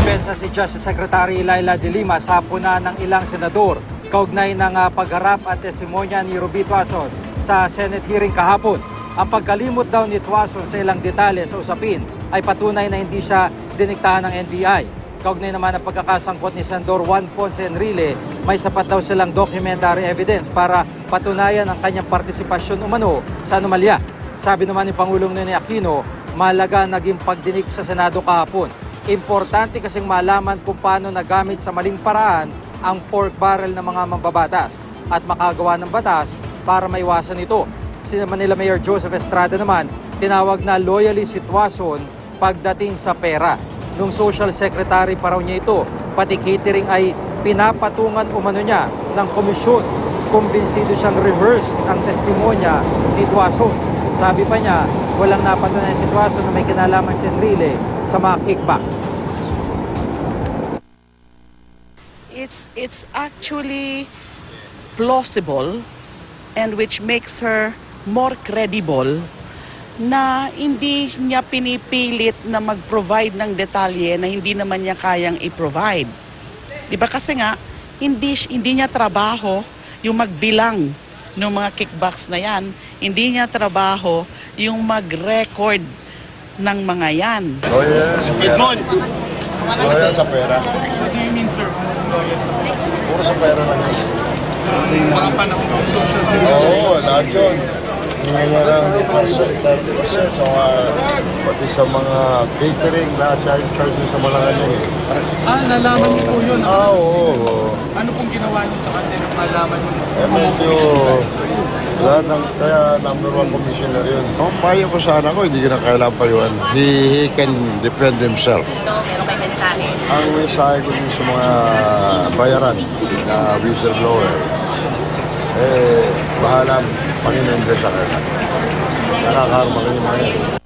Depensa si Justice Secretary Laila De Lima sa puna ng ilang senador kaugnay ng pagharap at testimonya ni Ruby Tuason sa Senate hearing kahapon. Ang pagkalimot daw ni Tuason sa ilang detalye sa usapin ay patunay na hindi siya diniktahan ng NBI. Kaugnay naman ang pagkakasangkot ni Senador Juan Ponce Enrile, may sapat daw silang documentary evidence para patunayan ang kanyang partisipasyon umano sa anomalya. Sabi naman ni Pangulong Ninoy Aquino, mahalaga naging pagdinig sa Senado kahapon. Importante kasing malaman kung paano nagamit sa maling paraan ang pork barrel ng mga mambabatas at makagawa ng batas para maiwasan ito. Si Manila Mayor Joseph Estrada naman, tinawag na loyalist si Tuason pagdating sa pera. Nung social secretary pa raw niya ito, pati catering ay pinapatungan umano niya ng komisyon. Kumbinsido siyang rehearsed ang testimonya ni Tuason. Sabi pa niya, walang napatunayan si Tuason na may kinalaman si Enrile sa mga kickback. It's actually plausible and which makes her more credible na hindi niya pinipilit na mag-provide ng detalye na hindi naman niya kayang i-provide. Di ba kasi nga, hindi niya trabaho yung magbilang ng mga kickbacks na yan. Hindi niya trabaho yung mag-record ng mga yan. Loyal sa pera. Loyal sa pera. What do you mean, sir? Loyal sa pera? Puro sa pera lang yun. Mga panahon ng social security. Oo, lahat yun. Hindi niya lang 30%. So, pati sa mga catering, lahat siya yung charge sa mga ganyan. Nalaman niyo po yun. Oo. Ano pong ginawa niyo sa kanya nung nalaman niyo? Medyo lahat ng kaya number 1 commissioner yun. Ang payo ko sana ko, hindi na kailangan payuhan. He can defend himself. Meron kayo mensahe? Ang mensahe ko din sa mga bayaran na whistleblower, bahala Panginoon Diyos sa kanila. Nakakarma kayo mga yan.